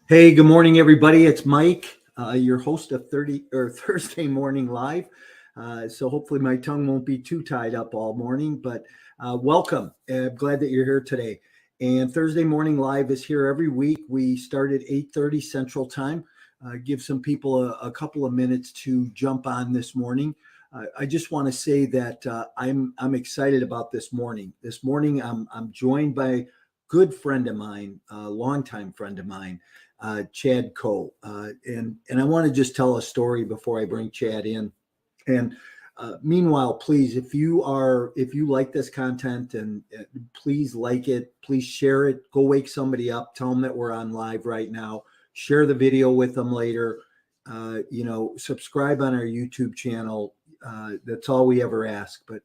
Hey, good morning, everybody. It's Mike, your host of Thursday Morning Live. So hopefully my tongue won't be too tied up all morning, but welcome. I'm glad that you're here today. And Thursday Morning Live is here every week. We start at 8:30 Central Time. Give some people a couple of minutes to jump on this morning. I just want to say that I'm excited about this morning. This morning I'm joined by a good friend of mine, a longtime friend of mine, Chad Coe. And I want to just tell a story before I bring Chad in. And meanwhile, please, if you like this content, and please like it, please share it, go wake somebody up, tell them that we're on live right now, share the video with them later, subscribe on our YouTube channel. That's all we ever ask. But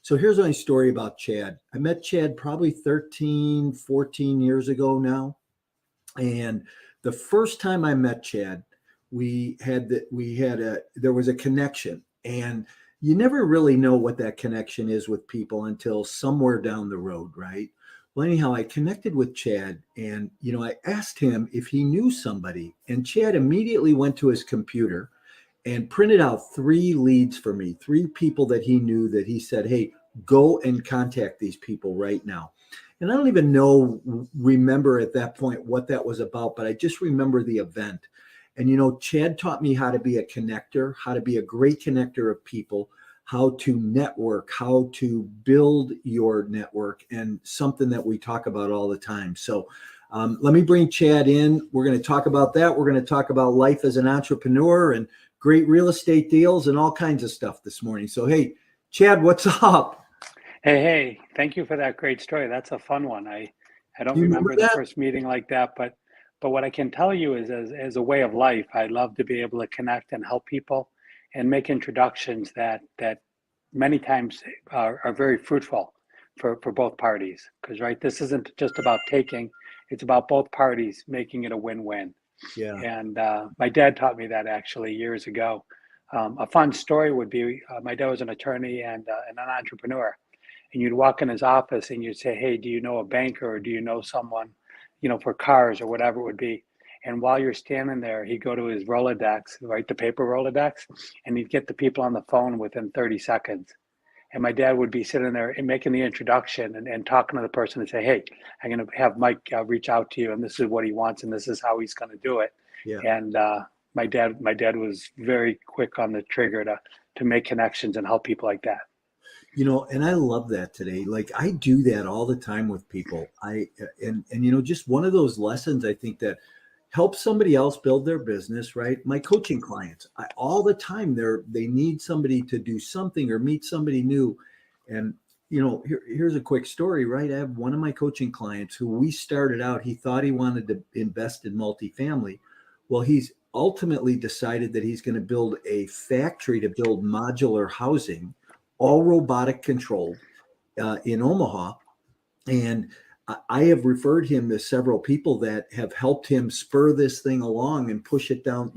so here's my story about Chad. I met Chad probably 13, 14 years ago now. And the first time I met Chad, there was a connection, and you never really know what that connection is with people until somewhere down the road, right? Well, anyhow, I connected with Chad, and I asked him if he knew somebody, and Chad immediately went to his computer and printed out 3 leads for me, 3 people that he knew that he said, "Hey, go and contact these people right now." And I don't even remember at that point what that was about, but I just remember the event. And Chad taught me how to be a connector, how to be a great connector of people, how to network, how to build your network, and something that we talk about all the time. So let me bring Chad in. We're going to talk about that. We're going to talk about life as an entrepreneur and great real estate deals and all kinds of stuff this morning. So, hey, Chad, what's up? Hey, thank you for that great story. That's a fun one. I don't remember the first meeting like that, but what I can tell you is as a way of life, I love to be able to connect and help people and make introductions that many times are very fruitful for both parties. Because right, this isn't just about taking, it's about both parties making it a win-win. Yeah. And my dad taught me that actually years ago. A fun story would be my dad was an attorney and an entrepreneur. And you'd walk in his office and you'd say, "Hey, do you know a banker, or do you know someone, for cars," or whatever it would be. And while you're standing there, he'd go to his Rolodex, right, the paper Rolodex, and he'd get the people on the phone within 30 seconds. And my dad would be sitting there and making the introduction and talking to the person and say, "Hey, I'm going to have Mike reach out to you, and this is what he wants, and this is how he's going to do it." Yeah. And my dad was very quick on the trigger to make connections and help people like that. And I love that today. Like, I do that all the time with people. Just one of those lessons, I think, that helps somebody else build their business, right? My coaching clients, all the time, they need somebody to do something or meet somebody new. And here's a quick story, right? I have one of my coaching clients who we started out, he thought he wanted to invest in multifamily. Well, he's ultimately decided that he's going to build a factory to build modular housing, all robotic controlled, in Omaha. And I have referred him to several people that have helped him spur this thing along and push it down,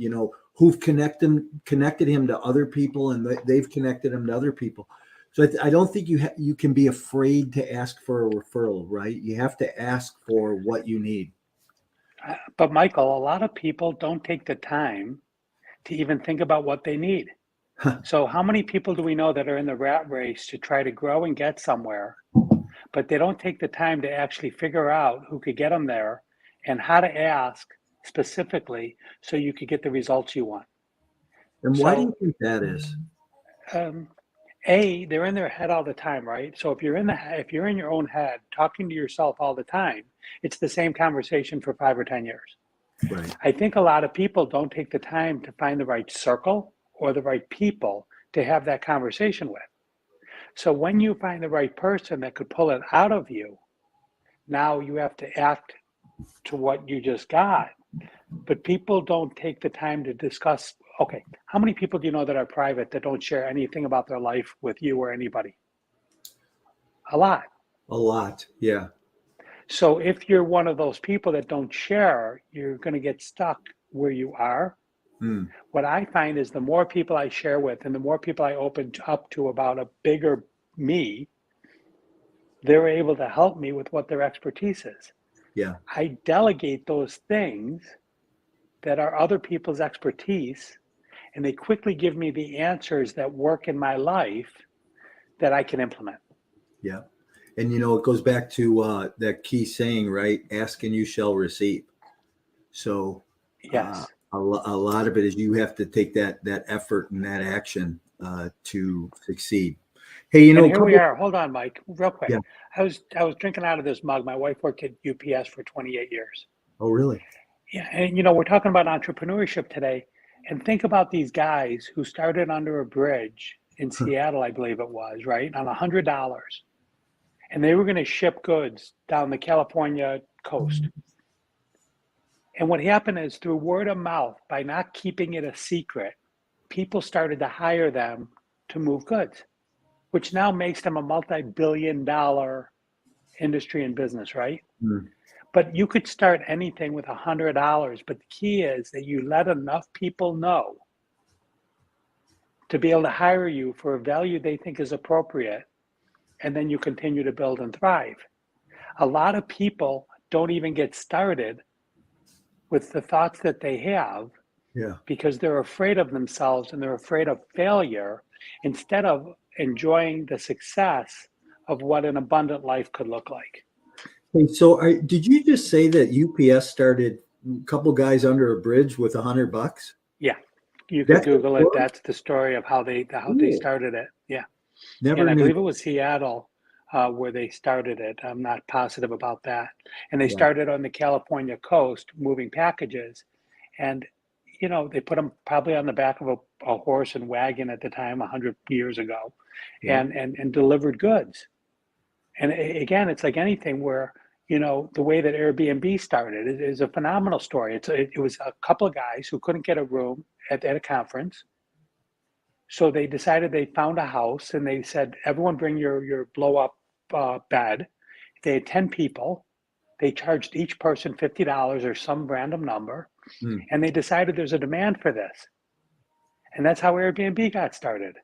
who've connected him to other people, and they've connected him to other people. So I don't think you can be afraid to ask for a referral, right? You have to ask for what you need. But Michael, a lot of people don't take the time to even think about what they need. So how many people do we know that are in the rat race to try to grow and get somewhere, but they don't take the time to actually figure out who could get them there and how to ask specifically so you could get the results you want? And why do you think that is? They're in their head all the time, right? So if you're in your own head, talking to yourself all the time, it's the same conversation for 5 or 10 years. Right. I think a lot of people don't take the time to find the right circle or the right people to have that conversation with. So when you find the right person that could pull it out of you, now you have to act to what you just got. But people don't take the time to discuss, okay, how many people do you know that are private that don't share anything about their life with you or anybody? A lot. A lot, yeah. So if you're one of those people that don't share, you're going to get stuck where you are. What I find is the more people I share with and the more people I open up to about a bigger me, they're able to help me with what their expertise is. Yeah. I delegate those things that are other people's expertise, and they quickly give me the answers that work in my life that I can implement. Yeah. And, it goes back to that key saying, right? Ask and you shall receive. So Yes. a lot of it is you have to take that effort and that action to succeed. Hey, And here we are. Hold on, Mike, real quick. Yeah. I was drinking out of this mug. My wife worked at UPS for 28 years. Oh, really? Yeah, and we're talking about entrepreneurship today. And think about these guys who started under a bridge in Seattle, I believe it was, right, on $100. And they were going to ship goods down the California coast. And what happened is through word of mouth, by not keeping it a secret, people started to hire them to move goods, which now makes them a multi-billion-dollar industry and business, right? Mm. But you could start anything with $100. But the key is that you let enough people know to be able to hire you for a value they think is appropriate, and then you continue to build and thrive. A lot of people don't even get started with the thoughts that they have because they're afraid of themselves and they're afraid of failure instead of enjoying the success of what an abundant life could look like. Hey, so did you just say that UPS started a couple guys under a bridge with $100? Yeah, you could Google it. That's the story of how they started it. Yeah, and I believe it was Seattle where they started it. I'm not positive about that. And they started on the California coast moving packages, and they put them probably on the back of a horse and wagon at the time 100 years ago, and delivered goods. And again, it's like anything where the way that Airbnb started is a phenomenal story. It was a couple of guys who couldn't get a room at a conference. So they decided they found a house and they said, everyone bring your blow up bed. They had 10 people. They charged each person $50 or some random number. And they decided there's a demand for this. And that's how Airbnb got started.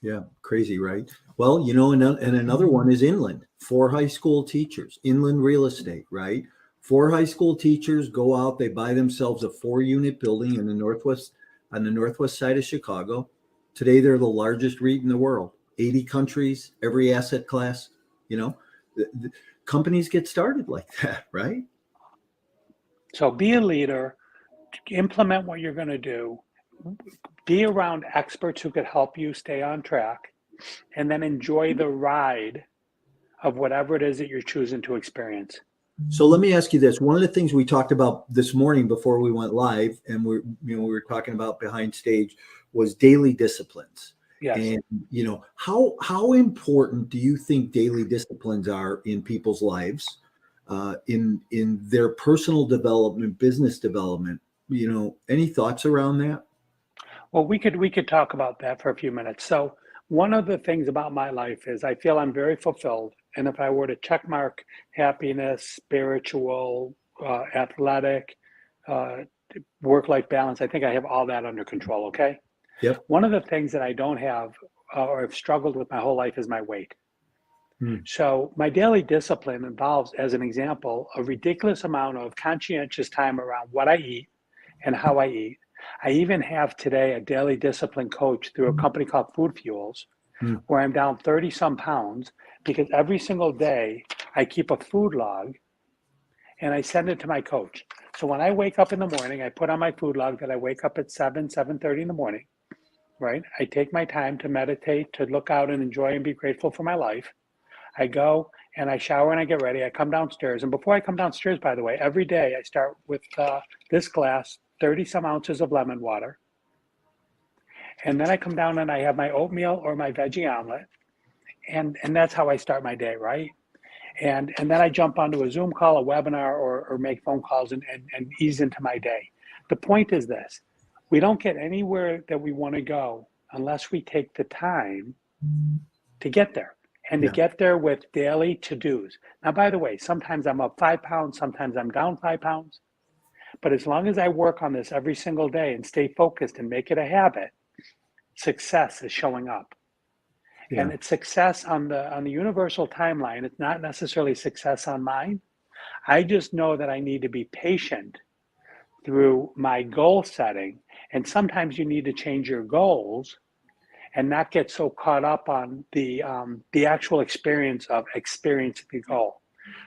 Yeah, crazy, right? Well, and another one is inland. 4 high school teachers, inland real estate, right? 4 high school teachers go out, they buy themselves a 4-unit building on the northwest side of Chicago. Today, they're the largest REIT in the world. 80 countries, every asset class. The companies get started like that, right? So be a leader, implement what you're going to do, be around experts who could help you stay on track, and then enjoy the ride of whatever it is that you're choosing to experience. So let me ask you this. One of the things we talked about this morning before we went live, and we were talking about behind stage, was daily disciplines. Yes. And how important do you think daily disciplines are in people's lives, in their personal development, business development? Any thoughts around that? Well, we could talk about that for a few minutes. So one of the things about my life is I feel I'm very fulfilled. And if I were to check mark happiness, spiritual, athletic, work-life balance, I think I have all that under control. Okay. Yep. One of the things that I don't have or have struggled with my whole life is my weight. So my daily discipline involves, as an example, a ridiculous amount of conscientious time around what I eat and how I eat. I even have today a daily discipline coach through a company called Food Fuels, where I'm down 30 some pounds because every single day I keep a food log and I send it to my coach. So when I wake up in the morning, I put on my food log that I wake up at 7:30 in the morning, right? I take my time to meditate, to look out and enjoy and be grateful for my life. I go and I shower and I get ready. I come downstairs. And before I come downstairs, by the way, every day I start with this glass, 30 some ounces of lemon water. And then I come down and I have my oatmeal or my veggie omelet. And that's how I start my day, right? And then I jump onto a Zoom call, a webinar, or make phone calls and ease into my day. The point is this: we don't get anywhere that we want to go unless we take the time to get there. And to get there with daily to-dos. Now, by the way, sometimes I'm up 5 pounds, sometimes I'm down 5 pounds. But as long as I work on this every single day and stay focused and make it a habit, success is showing up. Yeah. And it's success on the universal timeline. It's not necessarily success on mine. I just know that I need to be patient through my goal setting. And sometimes you need to change your goals and not get so caught up on the actual experience of experiencing the goal.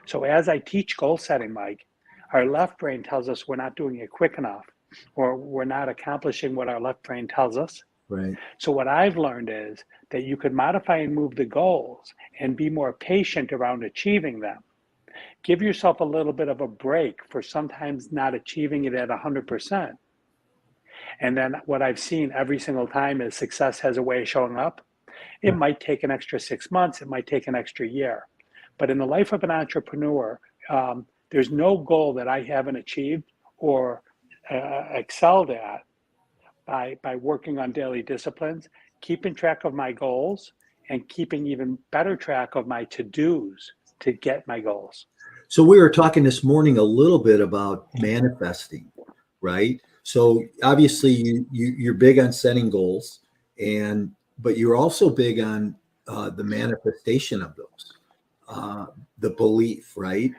So as I teach goal setting, Mike, our left brain tells us we're not doing it quick enough, or we're not accomplishing what our left brain tells us. Right. So what I've learned is that you could modify and move the goals and be more patient around achieving them. Give yourself a little bit of a break for sometimes not achieving it at 100%. And then what I've seen every single time is success has a way of showing up. It might take an extra 6 months, it might take an extra year. But in the life of an entrepreneur, there's no goal that I haven't achieved or excelled at by working on daily disciplines, keeping track of my goals, and keeping even better track of my to-dos to get my goals. So we were talking this morning a little bit about manifesting, right? So obviously you're big on setting goals, but you're also big on the manifestation of those, the belief, right?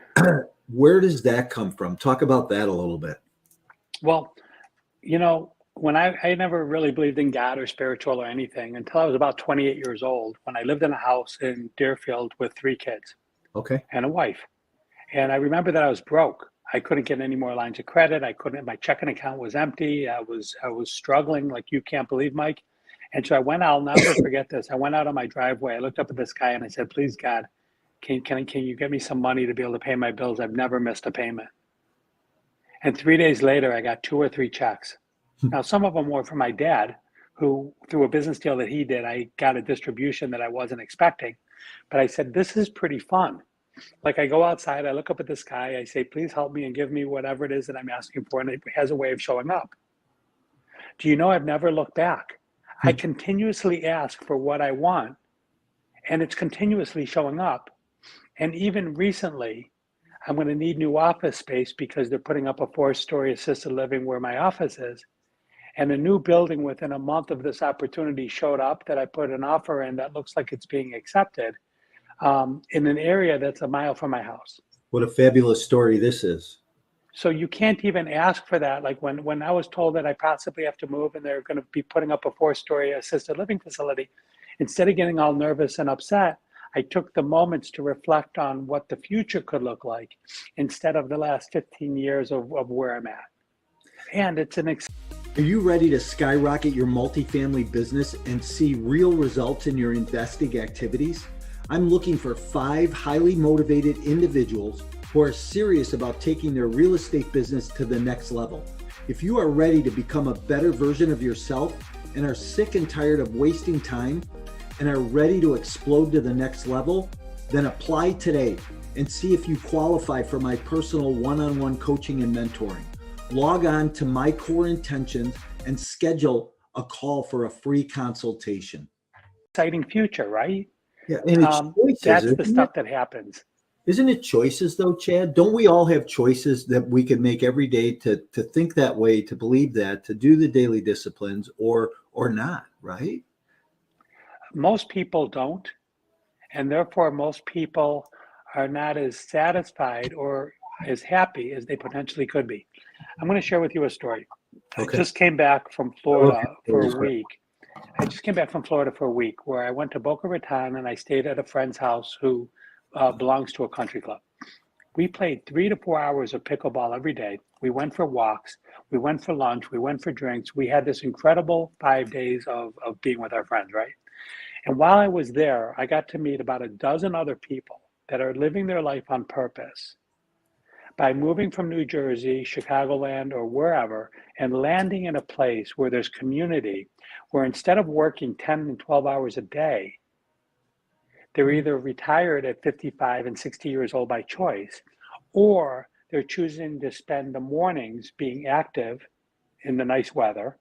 Where does that come from? Talk about that a little bit. Well, when I never really believed in God or spiritual or anything until I was about 28 years old, when I lived in a house in Deerfield with 3 kids Okay. and a wife. And I remember that I was broke. I couldn't get any more lines of credit. My checking account was empty. I was struggling like you can't believe, Mike. And so I'll never forget this. I went out on my driveway. I looked up at the sky and I said, please, God, can you get me some money to be able to pay my bills? I've never missed a payment. And 3 days later, I got 2 or 3 checks. Now, some of them were from my dad, who, through a business deal that he did, I got a distribution that I wasn't expecting. But I said, this is pretty fun. Like I go outside, I look up at the sky, I say, please help me and give me whatever it is that I'm asking for. And it has a way of showing up. Do you know I've never looked back? I continuously ask for what I want, and it's continuously showing up. And even recently, I'm going to need new office space because they're putting up a 4-story assisted living where my office is. And a new building within a month of this opportunity showed up that I put an offer in that looks like it's being accepted. In an area that's a mile from my house. What a fabulous story this is. So you can't even ask for that. Like when I was told that I possibly have to move and they're going to be putting up a 4-story assisted living facility, instead of getting all nervous and upset, I took the moments to reflect on what the future could look like instead of the last 15 years of where I'm at. And it's Are you ready to skyrocket your multifamily business and see real results in your investing activities? I'm looking for 5 highly motivated individuals who are serious about taking their real estate business to the next level. If you are ready to become a better version of yourself and are sick and tired of wasting time and are ready to explode to the next level, then apply today and see if you qualify for my personal one-on-one coaching and mentoring. Log on to My Core Intentions and schedule a call for a free consultation. exciting future, right? Yeah, and it's choices. That's the stuff that happens. Isn't it choices though, Chad? Don't we all have choices that we can make every day to think that way, to believe that, to do the daily disciplines or not, right? Most people don't, and therefore most people are not as satisfied or as happy as they potentially could be. I'm going to share with you a story. Okay. I just came back from Florida for a week. Where I went to Boca Raton and I stayed at a friend's house who belongs to a country club. We played 3 to 4 hours of pickleball every day. We went for walks. We went for lunch. We went for drinks. We had this incredible 5 days of being with our friends, right? And while I was there, I got to meet about a dozen other people that are living their life on purpose by moving from New Jersey, Chicagoland, or wherever, and landing in a place where there's community, where instead of working 10 and 12 hours a day, they're either retired at 55 and 60 years old by choice, or they're choosing to spend the mornings being active in the nice weather,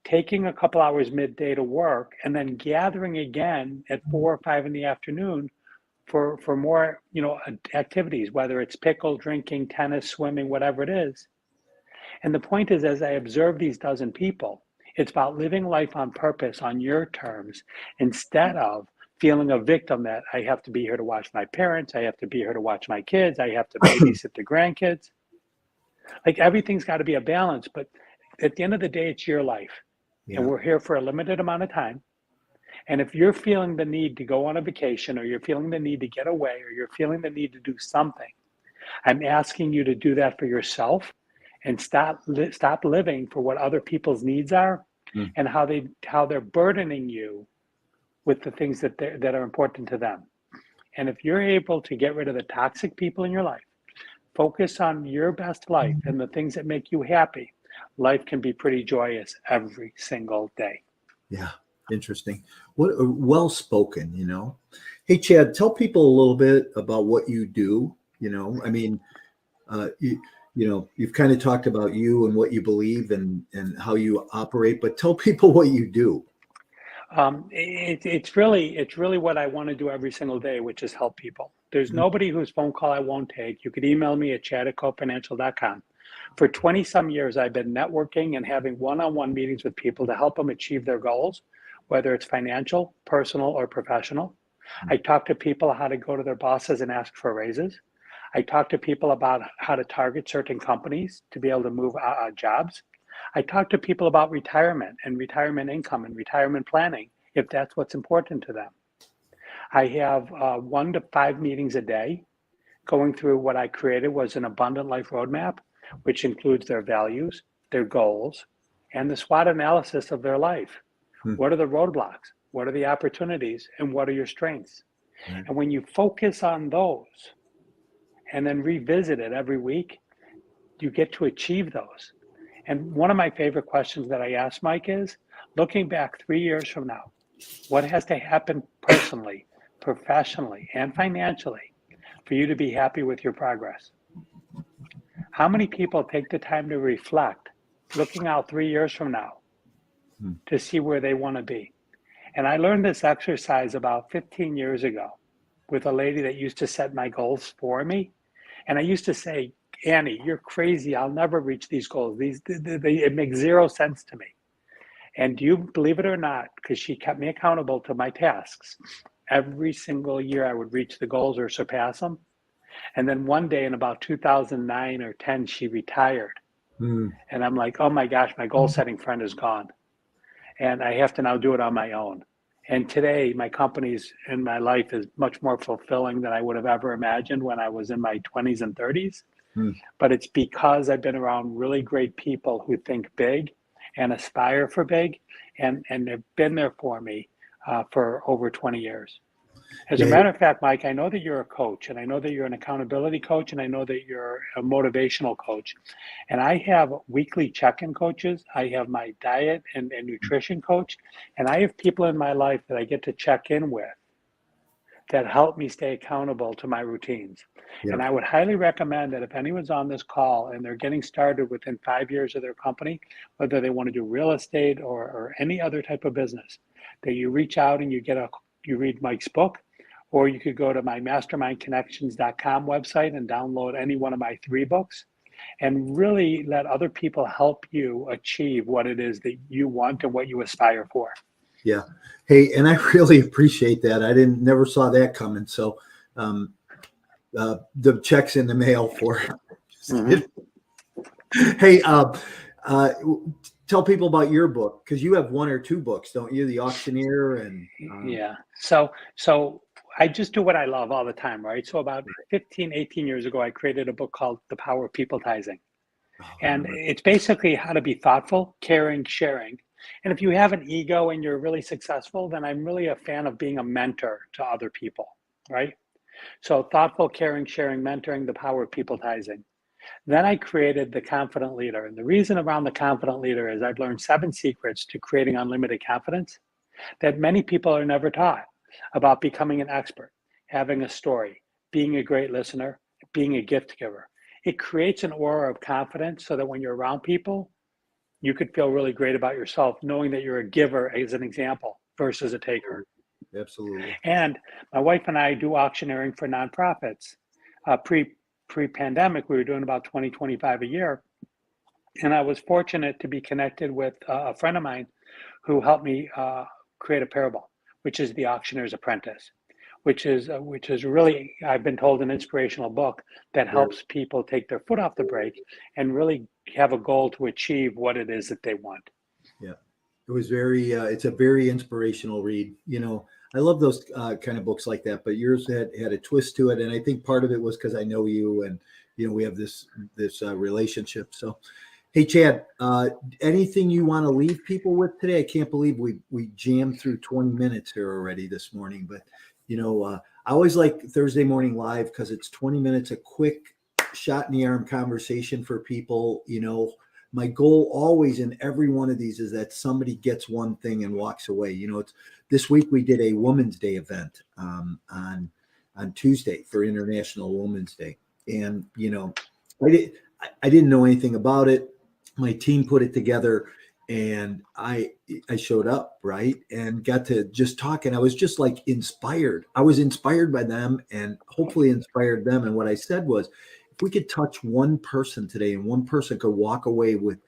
taking a couple hours midday to work, and then gathering again at 4 or 5 in the afternoon for more, activities, whether it's pickle, drinking, tennis, swimming, whatever it is. And the point is, as I observe these dozen people, it's about living life on purpose on your terms instead of feeling a victim that I have to be here to watch my parents, I have to be here to watch my kids, I have to babysit the grandkids. Like everything's got to be a balance, but at the end of the day, it's your life. And Yeah. we're here for a limited amount of time. And if you're feeling the need to go on a vacation, or you're feeling the need to get away, or you're feeling the need to do something, I'm asking you to do that for yourself and stop living for what other people's needs are Mm. and how they're burdening you with the things that are important to them. And if you're able to get rid of the toxic people in your life, focus on your best life and the things that make you happy, life can be pretty joyous every single day. Yeah. Interesting. What well spoken, Hey, Chad, tell people a little bit about what you do. I mean, you've kind of talked about you and what you believe and how you operate, but tell people what you do. It's really what I want to do every single day, which is help people. There's Mhm. nobody whose phone call I won't take. You could email me at chad@cofinancial.com. For 20 some years, I've been networking and having one-on-one meetings with people to help them achieve their goals, whether it's financial, personal, or professional. I talk to people how to go to their bosses and ask for raises. I talk to people about how to target certain companies to be able to move jobs. I talk to people about retirement and retirement income and retirement planning, if that's what's important to them. I have 1 to 5 meetings a day going through what I created was an abundant life roadmap, which includes their values, their goals, and the SWOT analysis of their life. Hmm. What are the roadblocks? What are the opportunities? And what are your strengths? Right. And when you focus on those and then revisit it every week, you get to achieve those. And one of my favorite questions that I ask Mike is, looking back 3 years from now, what has to happen personally, professionally, and financially for you to be happy with your progress? How many people take the time to reflect, looking out 3 years from now, Hmm. to see where they want to be? And I learned this exercise about 15 years ago with a lady that used to set my goals for me. And I used to say, Annie, you're crazy. I'll never reach these goals. It makes zero sense to me. And do you believe it or not, because she kept me accountable to my tasks, every single year I would reach the goals or surpass them. And then one day in about 2009 or 10, she retired. Hmm. And I'm like, oh my gosh, my goal setting friend is gone. And I have to now do it on my own. And today, my company's and my life is much more fulfilling than I would have ever imagined when I was in my 20s and 30s. Hmm. But it's because I've been around really great people who think big and aspire for big, and they've been there for me for over 20 years. As a Yeah. matter of fact, Mike, I know that you're a coach, and I know that you're an accountability coach, and I know that you're a motivational coach. And I have weekly check-in coaches. I have my diet and nutrition coach, and I have people in my life that I get to check in with that help me stay accountable to my routines. Yeah. And I would highly recommend that if anyone's on this call and they're getting started within 5 years of their company, whether they want to do real estate or any other type of business, that you reach out and you read Mike's book, or you could go to my mastermindconnections.com website and download any one of my 3 books and really let other people help you achieve what it is that you want and what you aspire for. Yeah. Hey, and I really appreciate that. I never saw that coming. So, the check's in the mail for it. Mm-hmm. Hey, uh, tell people about your book, because you have 1 or 2 books, don't you? The Auctioneer and Yeah. So I just do what I love all the time, right? So about 15, 18 years ago, I created a book called The Power of Peopletizing. oh, I And remember. it's basically how to be thoughtful, caring, sharing. And if you have an ego and you're really successful, then I'm really a fan of being a mentor to other people, right? So thoughtful, caring, sharing, mentoring, the power of peopletizing. Then I created the confident leader. And the reason around the confident leader is I've learned 7 secrets to creating unlimited confidence that many people are never taught about becoming an expert, having a story, being a great listener, being a gift giver. It creates an aura of confidence so that when you're around people, you could feel really great about yourself, knowing that you're a giver as an example versus a taker. Absolutely. And my wife and I do auctioneering for nonprofits. Pre-pandemic, we were doing about 20, 25 a year. And I was fortunate to be connected with a friend of mine who helped me create a parable, which is The Auctioneer's Apprentice, which is really, I've been told, an inspirational book that helps people take their foot off the brake and really have a goal to achieve what it is that they want. Yeah. It was very, it's a very inspirational read. I love those kind of books like that, but yours had a twist to it. And I think part of it was because I know you and, we have this relationship. So, hey, Chad, anything you want to leave people with today? I can't believe we jammed through 20 minutes here already this morning, but I always like Thursday Morning Live because it's 20 minutes, a quick shot in the arm conversation for people. My goal always in every one of these is that somebody gets one thing and walks away. It's this week we did a Women's Day event on Tuesday for International Women's Day, and I didn't know anything about it. My team put it together, and I showed up, right, and got to just talk, and I was just like inspired. I was inspired by them, and hopefully inspired them. And what I said was, if we could touch one person today and one person could walk away with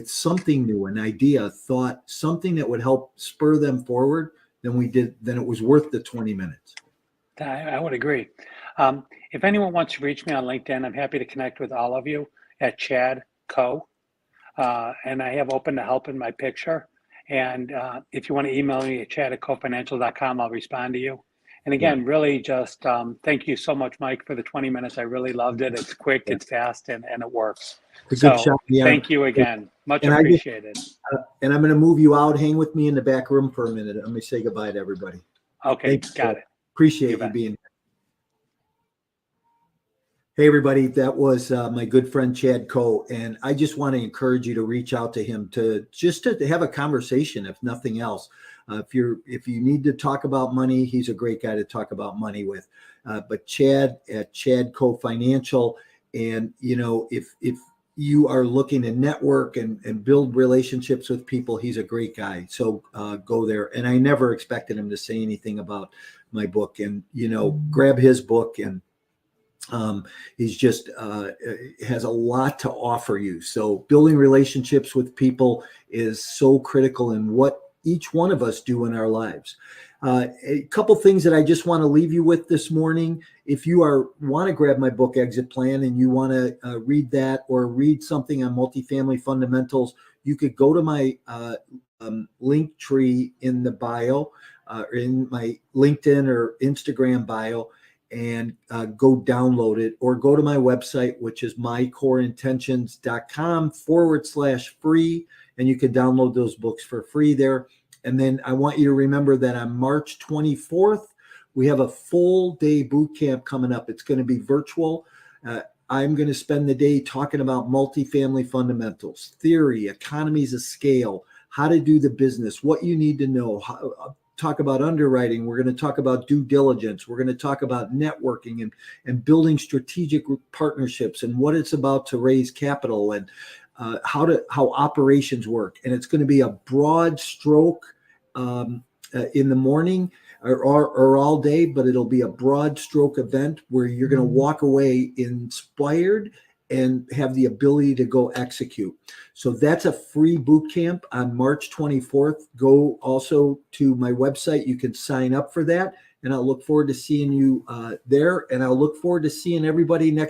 something new, an idea, a thought, something that would help spur them forward, then it was worth the 20 minutes. I would agree. If anyone wants to reach me on LinkedIn, I'm happy to connect with all of you at Chad Coe. And I have open to help in my picture. And if you want to email me at chad@cofinancial.com, I'll respond to you. And again, really just thank you so much, Mike, for the 20 minutes. I really loved it. It's quick, it's fast, and it works. So thank you again. Much appreciated. And I'm going to move you out. Hang with me in the back room for a minute. Let me say goodbye to everybody. Okay, got it. Appreciate you being here. Hey, everybody. That was my good friend, Chad Coe. And I just want to encourage you to reach out to him to have a conversation, if nothing else. If you need to talk about money, he's a great guy to talk about money with. But Chad at Chad Coe Financial, and if you are looking to network and build relationships with people, he's a great guy. So go there. And I never expected him to say anything about my book. And grab his book, and he's just has a lot to offer you. So building relationships with people is so critical in what each one of us do in our lives. A couple things that I just want to leave you with this morning. If you want to grab my book, Exit Plan, and you want to read that or read something on multifamily fundamentals, you could go to my link tree in the bio, in my LinkedIn or Instagram bio, and go download it, or go to my website, which is mycoreintentions.com/free. And you can download those books for free there. And then I want you to remember that on March 24th, we have a full day boot camp coming up. It's going to be virtual. I'm going to spend the day talking about multifamily fundamentals, theory, economies of scale, how to do the business, what you need to know, talk about underwriting. We're going to talk about due diligence. We're going to talk about networking and building strategic partnerships and what it's about to raise capital, and how operations work. And it's going to be a broad stroke in the morning or all day, but it'll be a broad stroke event where you're going to walk away inspired and have the ability to go execute. So that's a free boot camp on March 24th. Go also to my website. You can sign up for that. And I'll look forward to seeing you there. And I'll look forward to seeing everybody next